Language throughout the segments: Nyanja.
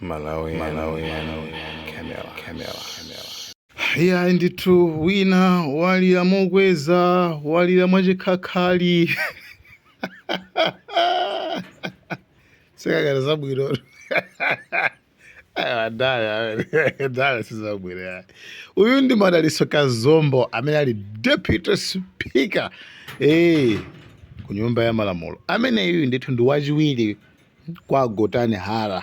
Malawi Camera. Ya ndithu wina walira mokweza walira mwachikhakhali sekakati zabwino dala sizabwino. Uyu ndi Madaliso Kazombo amene ali deputy speaker ku nyumba ya malamulo. Amene uyu ndithu ndi wachiwiri kwa Gotani Hara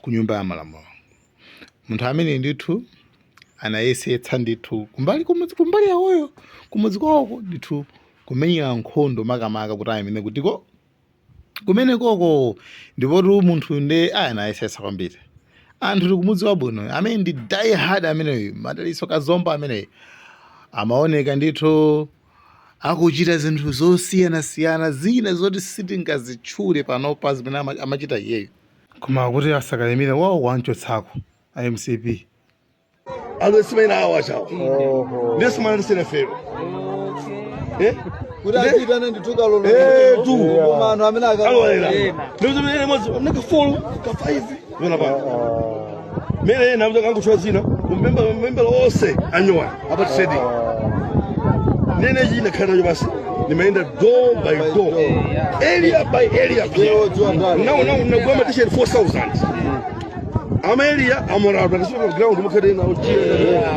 ku nyumba ya malamulo. Munthu amene ndithu anayesetsa ndithu kumbali yawoyo kumudzi kwako ndithu kumenyera nkhondo makamaka kuti amene kutiko kumene koko ndipotu munthu nde anayesetsa kwambiri. Anthu tikumudzi wabwino amene ndi die hard ameneyo Madaliso Kazombo ameneyo amaoneka ndithu akuchita zinthu zosiyanasiyana zina zoti sitingazitchule panopa zimene amachita iyeyo koma kuti asakalemire wawo wanchotsako MCP Alusimena awachao. This man is in a favor. Kuda kita nandi tuka lolo. Tu. Mano amena aga. Ndio mimi mwanzo mnaka follow ka 5. Yona ba. Mimi na mtaka kuchwa zina. Member wose anywa. Hapa tsedi. Nene jina kana basi. Nimeenda door by door. Area by area. Now nagoma tisha 4000. Amelia amora bakasuka ground mukade na uchi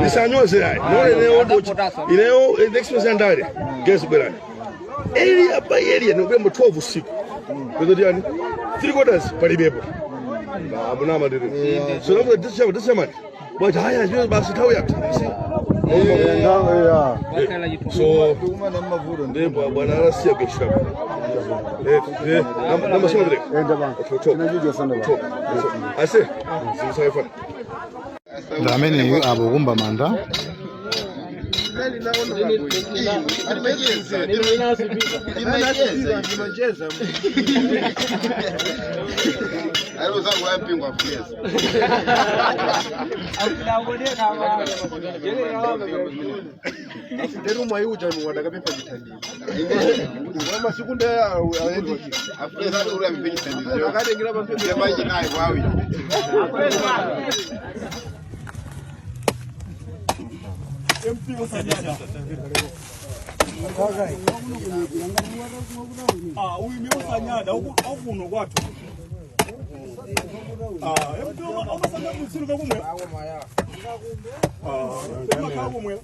nisanyoze ai no ineo express ndare guess bera area by area no bembo 12 usiku bedo yani 3/4 pali bebo abuna madire so no this man but haya jo basi tawu yakta so ndembo bwana rasia geshira namba sima dire ase simsaifa amene abokumba manda uyimiyosanyada akuno kwathu omasanya kusiluka kumwe kumwe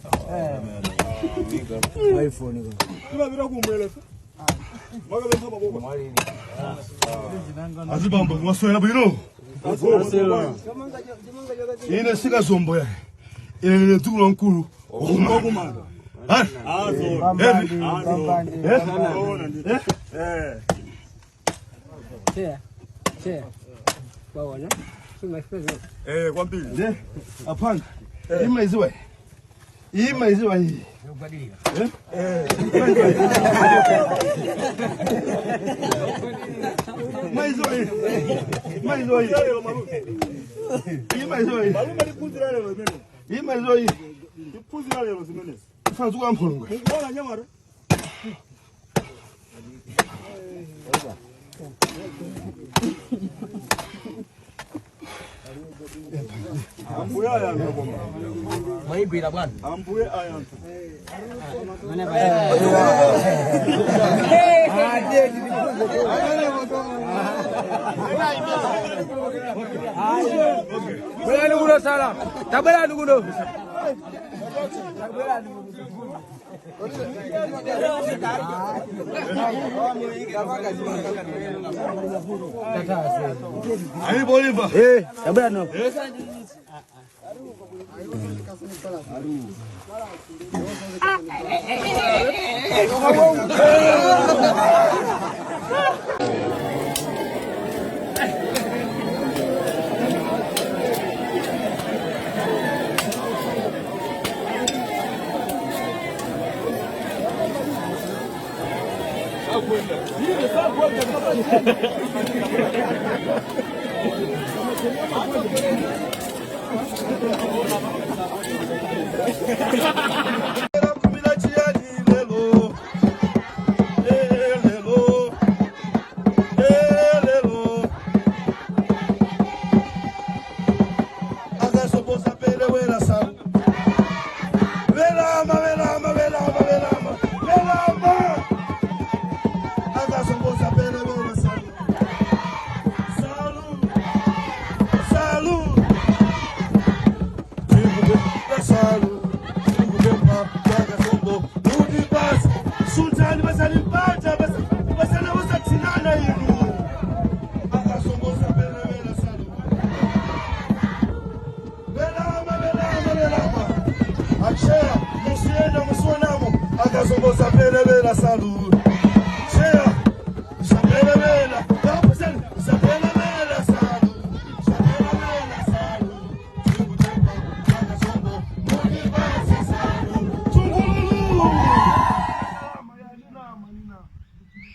iPhone ibabira kumwe leso makabetha baboko azibamba ngwaswela bino ine sikazombo ya ine tulo nkulu okumanga kwambili apana imaiziwa hii imaiziwa hii Fanzuka mpolongo. Mbona nyamara? Ambuye aya ngoma. Maibira bwana. Ambuye aya. Mana baya. Bela nugulo sala. Tabela nugulo. Aí Bolívar. Tabela no. Vamos a ver la salud. Sea, saber la vamos a saber la salud. Saber la salud. Tungulu. Manina.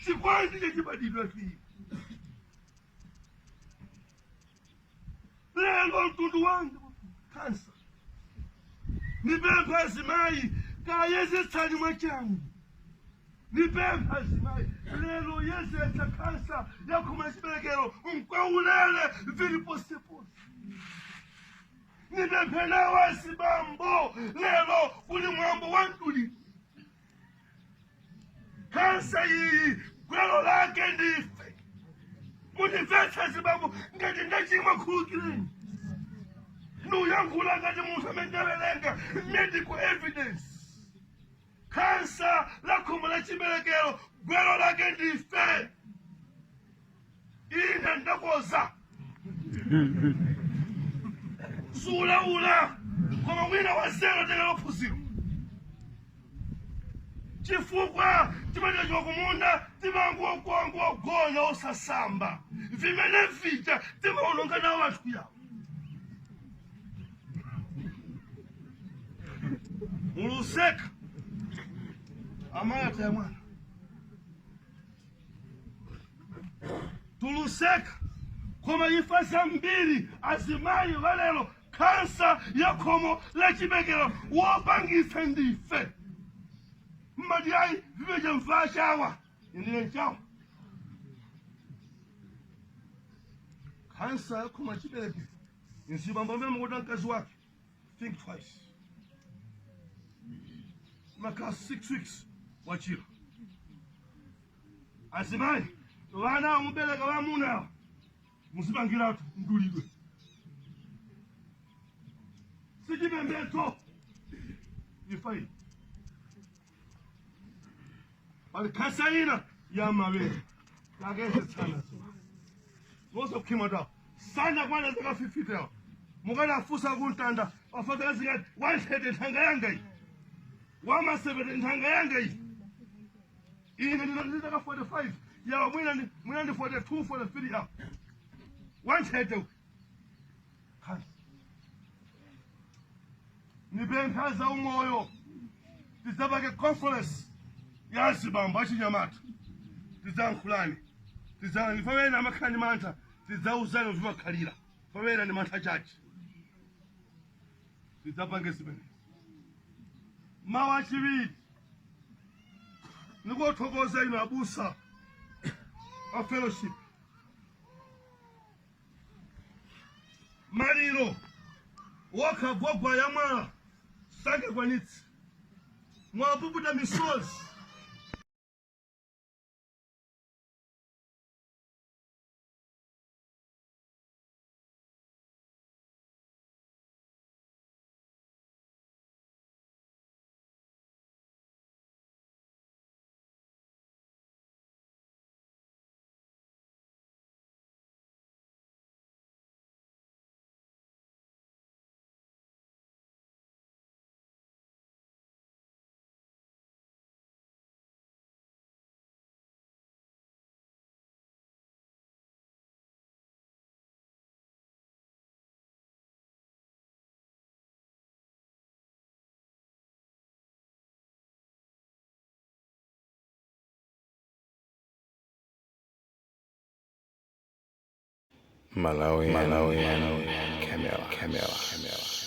Si quanti che ti badito qui? Lelo tudo wangu kansa. Nibempa simai ka yese tsani machangu. Nibempa simai lelo yese tsa kansa ya kuma sibelekero unkwawulele vili posepos. Nibempa na wasibambo lelo kuli mwambo wantuli. Kansa hii kwelo lake ndife. Munifesa sibabu ngati ndachimwa khulukireni. Nuyankula ngati munthu amendewelenga medical evidence. Kansa la khomo la chiberekero gwelo lake ndife. Ine ndakoza. Sula koma wina wazero tekelo phunziro. Chifukwa timachoka kumunda timanguwa gona osasamba vimene vita timaononga na wanthu yawo. Muluseka amayata ya mwana tuluseka koma ifasa mbiri azimayi walelo kansa ya khomo la chiberekero wopangisa ndife. Madiai viveja mfashawa indile nchawa kansa kuma chiberekero insibambambe mkuda mkazi wake. Think twice. Maka 6 weeks wachira azimai wana mubeleka wamuna musibangiratu ndulidwe sijibembeto ifai bali kasaina ya mabele lageze sana mozo kimada sana kwana zaka 50 yao mugana afusa kuntanda afadhali zika wanted tanga yanga hii wama 7 tanga yanga hii ine ndinataka 45 ya mwina ni 42 43 yao wanted kan ni benkaza umoyo tizabake conference yasi bamba chinyamata tizankhulani tizanifamene amakhani mantha tizauzana vimakhalira famene ni mantha chachi tizapange simene mawa chiviri nikothokoza ino abusa a fellowship maliro wakagwagwa ya mwala sake kwanitsi mwapuputa misozi Malawi Camera.